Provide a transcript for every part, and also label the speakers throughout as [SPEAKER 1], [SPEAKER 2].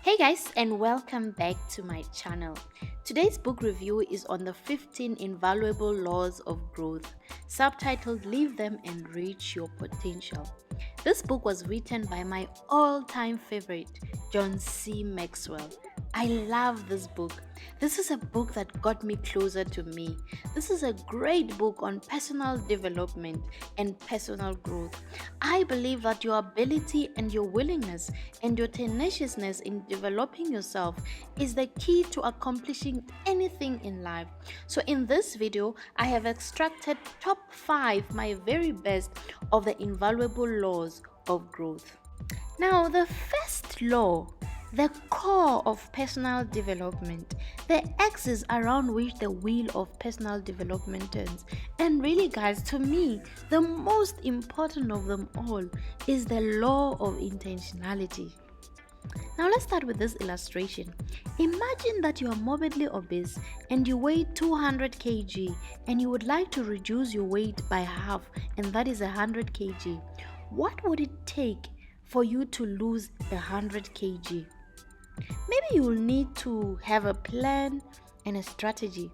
[SPEAKER 1] Hey guys, and welcome back to my channel. Today's book review is on the 15 invaluable laws of growth, subtitled Leave Them and Reach Your Potential. This book was written by my all-time favorite, John C. Maxwell. I love this book. This is a book that got me closer to me. This is a great book on personal development and personal growth. I believe that your ability and your willingness and your tenaciousness in developing yourself is the key to accomplishing anything in life. So in this video, I have extracted top 5, my very best, of the invaluable laws of growth. Now, the first law, the core of personal development, the axis around which the wheel of personal development turns. And really, guys, to me, the most important of them all is the law of intentionality. Now, let's start with this illustration. Imagine that you are morbidly obese and you weigh 200 kg and you would like to reduce your weight by half, and that is 100 kg. What would it take for you to lose 100 kg? Maybe you'll need to have a plan and a strategy.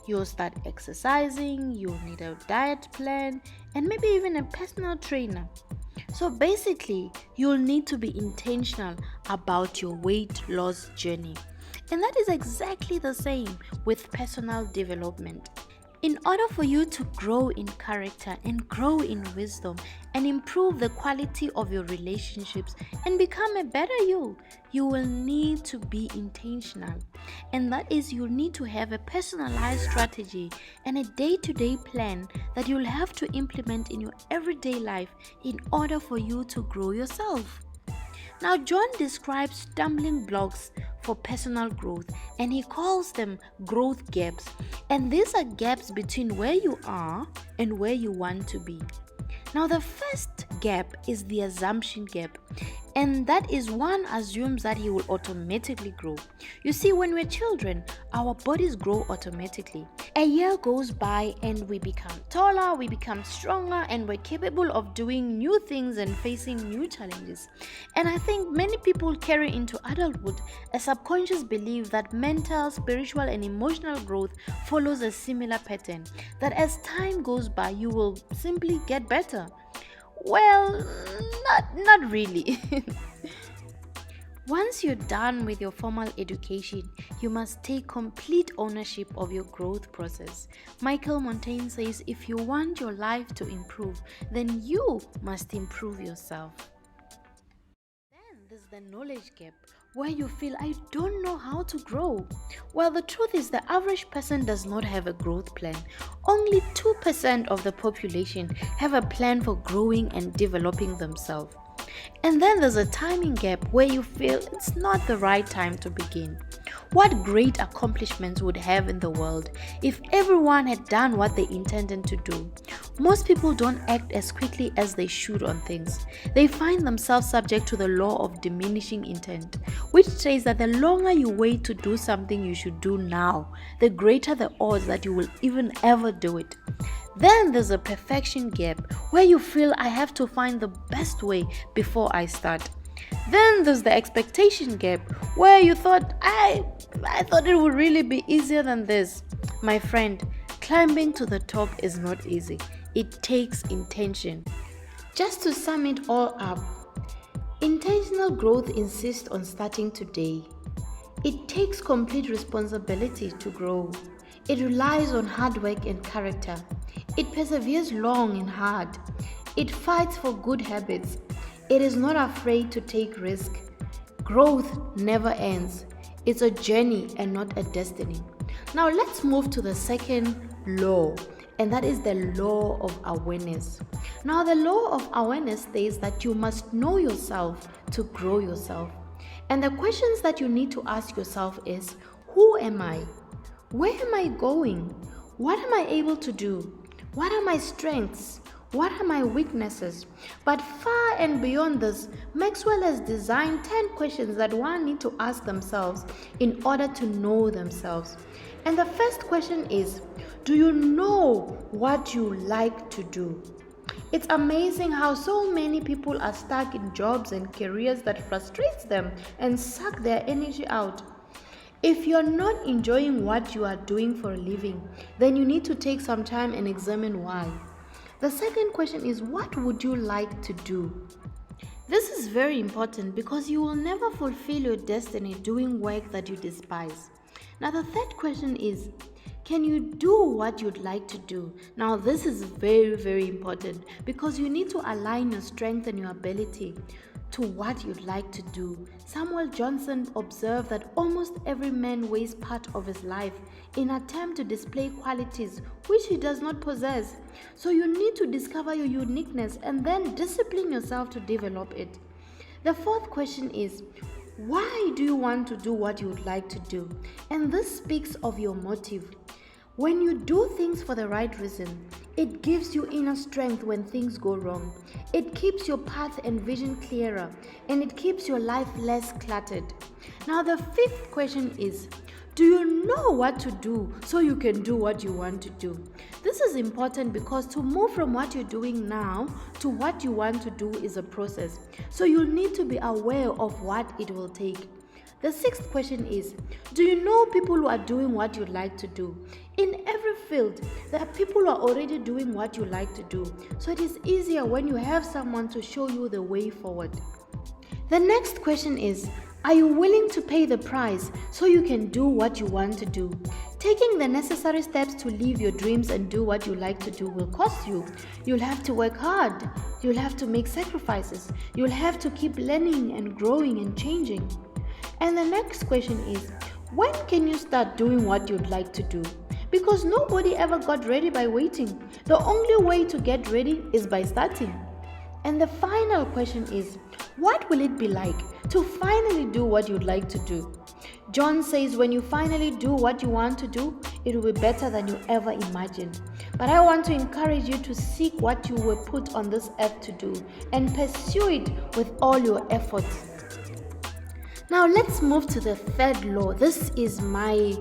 [SPEAKER 1] You'll start exercising, you'll need a diet plan, and maybe even a personal trainer. So basically, you'll need to be intentional about your weight loss journey. And that is exactly the same with personal development. In order for you to grow in character and grow in wisdom and improve the quality of your relationships and become a better you will need to be intentional. And that is, you'll need to have a personalized strategy and a day-to-day plan that you'll have to implement in your everyday life in order for you to grow yourself. Now, John describes stumbling blocks for personal growth, and he calls them growth gaps. And these are gaps between where you are and where you want to be. Now, the first gap is the assumption gap, and that is one assumes that he will automatically grow. You see, when we're children, our bodies grow automatically. A year goes by and we become taller, we become stronger, and we're capable of doing new things and facing new challenges. And I think many people carry into adulthood a subconscious belief that mental, spiritual, and emotional growth follows a similar pattern, that as time goes by, you will simply get better. Well, not really. Once you're done with your formal education, you must take complete ownership of your growth process. Michael Montaigne says, if you want your life to improve, then you must improve yourself. Then there's the knowledge gap, where you feel, I don't know how to grow. Well, the truth is the average person does not have a growth plan. Only 2% of the population have a plan for growing and developing themselves. And then there's a timing gap where you feel it's not the right time to begin. What great accomplishments would have in the world if everyone had done what they intended to do. Most people don't act as quickly as they should on things. They find themselves subject to the law of diminishing intent, which says that the longer you wait to do something you should do now, the greater the odds that you will even ever do it. Then there's a perfection gap where you feel, I have to find the best way before I start. Then there's the expectation gap where you thought, I thought it would really be easier than this. My friend, climbing to the top is not easy. It takes intention. Just to sum it all up, intentional growth insists on starting today. It takes complete responsibility to grow. It relies on hard work and character. It perseveres long and hard. It fights for good habits. It is not afraid to take risk. Growth never ends. It's a journey and not a destiny. Now let's move to the second law, and that is the law of awareness. Now the law of awareness says that you must know yourself to grow yourself. And the questions that you need to ask yourself is, who am I? Where am I going? What am I able to do? What are my strengths? What are my weaknesses? But far and beyond this, Maxwell has designed 10 questions that one needs to ask themselves in order to know themselves. And the first question is, do you know what you like to do? It's amazing how so many people are stuck in jobs and careers that frustrates them and suck their energy out. If you're not enjoying what you are doing for a living, then you need to take some time and examine why. The second question is, what would you like to do? This is very important because you will never fulfill your destiny doing work that you despise. Now, the third question is, can you do what you'd like to do? Now, this is very, very important because you need to align your strength and your ability to what you'd like to do. Samuel Johnson observed that almost every man wastes part of his life in attempt to display qualities which he does not possess. So you need to discover your uniqueness and then discipline yourself to develop it. The fourth question is, why do you want to do what you would like to do? And this speaks of your motive. When you do things for the right reason, it gives you inner strength when things go wrong. It keeps your path and vision clearer, and it keeps your life less cluttered. Now, the fifth question is, do you know what to do so you can do what you want to do? This is important because to move from what you're doing now to what you want to do is a process. So you'll need to be aware of what it will take. The sixth question is, do you know people who are doing what you like to do? In every field, there are people who are already doing what you like to do. So it is easier when you have someone to show you the way forward. The next question is, are you willing to pay the price so you can do what you want to do? Taking the necessary steps to live your dreams and do what you like to do will cost you. You'll have to work hard. You'll have to make sacrifices. You'll have to keep learning and growing and changing. And the next question is, when can you start doing what you'd like to do? Because nobody ever got ready by waiting. The only way to get ready is by starting. And the final question is, what will it be like to finally do what you'd like to do? John says when you finally do what you want to do, it will be better than you ever imagined. But I want to encourage you to seek what you were put on this earth to do and pursue it with all your efforts. Now let's move to the third law. This is my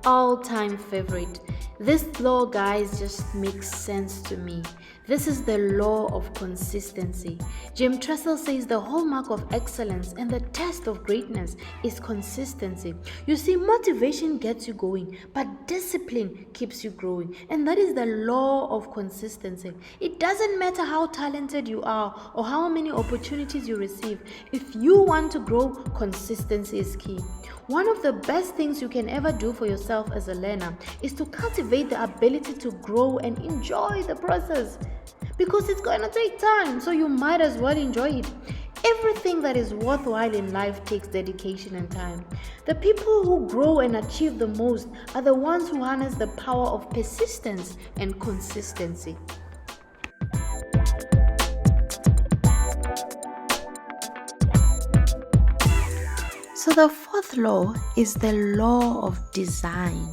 [SPEAKER 1] all-time favorite. This law, guys, just makes sense to me. This is the law of consistency. Jim Tressel says the hallmark of excellence and the test of greatness is consistency. You see, motivation gets you going, but discipline keeps you growing. And that is the law of consistency. It doesn't matter how talented you are or how many opportunities you receive. If you want to grow, consistency is key. One of the best things you can ever do for yourself as a learner is to cultivate the ability to grow and enjoy the process. Because it's going to take time, so you might as well enjoy it. Everything that is worthwhile in life takes dedication and time. The people who grow and achieve the most are the ones who harness the power of persistence and consistency. So the fourth law is the law of design.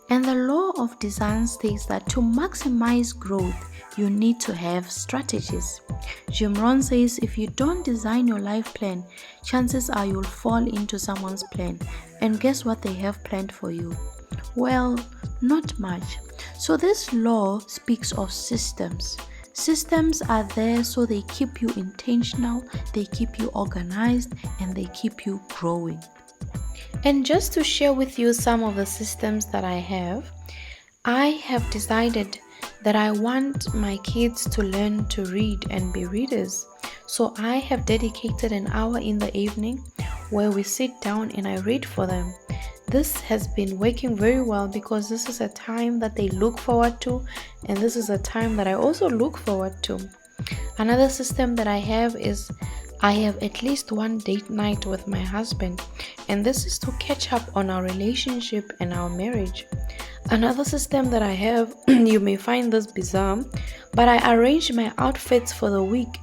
[SPEAKER 1] And the law of design states that to maximize growth, you need to have strategies. Jim Rohn says if you don't design your life plan, chances are you'll fall into someone's plan. And guess what they have planned for you? Well, not much. So this law speaks of systems. Systems are there so they keep you intentional, they keep you organized, and they keep you growing. And just to share with you some of the systems that I have decided that I want my kids to learn to read and be readers. So I have dedicated an hour in the evening where we sit down and I read for them. This has been working very well because this is a time that they look forward to, and this is a time that I also look forward to. Another system that I have is I have at least one date night with my husband, and this is to catch up on our relationship and our marriage. Another system that I have, you may find this bizarre, but I arrange my outfits for the week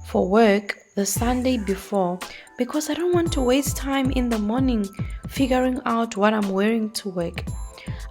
[SPEAKER 1] for work the Sunday before because I don't want to waste time in the morning figuring out what I'm wearing to work.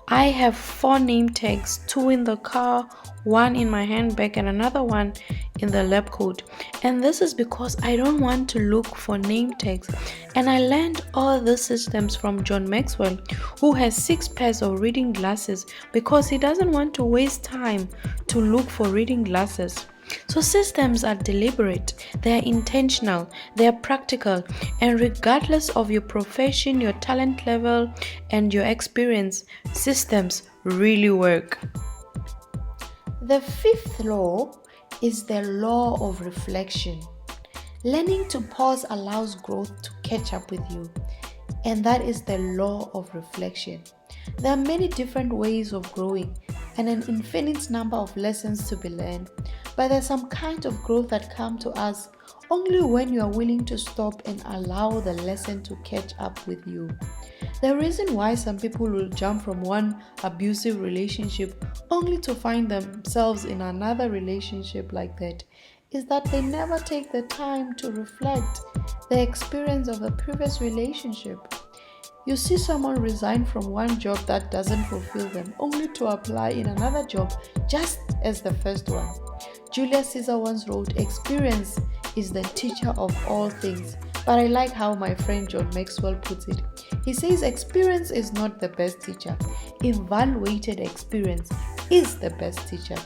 [SPEAKER 1] I have 4 name tags, 2 in the car, 1 in my handbag, and another one in the lab coat. And this is because I don't want to look for name tags. And I learned all these systems from John Maxwell, who has 6 pairs of reading glasses because he doesn't want to waste time to look for reading glasses.
[SPEAKER 2] So systems are deliberate, they are intentional, they are practical, and regardless of your profession, your talent level, and your experience, systems really work.
[SPEAKER 1] The fifth law is the law of reflection. Learning to pause allows growth to catch up with you, and that is the law of reflection. There are many different ways of growing and an infinite number of lessons to be learned, but there's some kind of growth that come to us only when you are willing to stop and allow the lesson to catch up with you. The reason why some people will jump from one abusive relationship only to find themselves in another relationship like that is that they never take the time to reflect the experience of the previous relationship. You see someone resign from one job that doesn't fulfill them only to apply in another job just as the first one. Julius Caesar once wrote, "Experience is the teacher of all things." But I like how my friend John Maxwell puts it. He says experience is not the best teacher. Evaluated experience is the best teacher.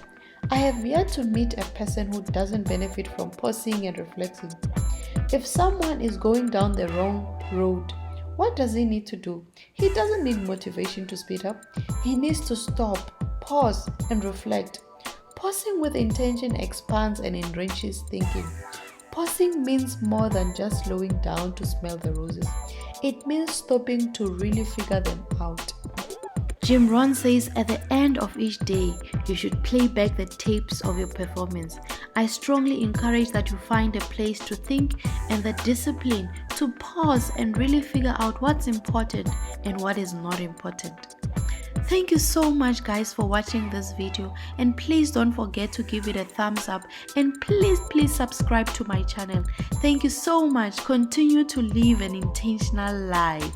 [SPEAKER 1] I have yet to meet a person who doesn't benefit from pausing and reflecting. If someone is going down the wrong road, what does he need to do? He doesn't need motivation to speed up. He needs to stop, pause, and reflect. Pausing with intention expands and enriches thinking. Pausing means more than just slowing down to smell the roses. It means stopping to really figure them out. Jim Rohn says at the end of each day, you should play back the tapes of your performance. I strongly encourage that you find a place to think and the discipline to pause and really figure out what's important and what is not important. Thank you so much guys for watching this video, and please don't forget to give it a thumbs up, and please subscribe to my channel. Thank you so much. Continue to live an intentional life.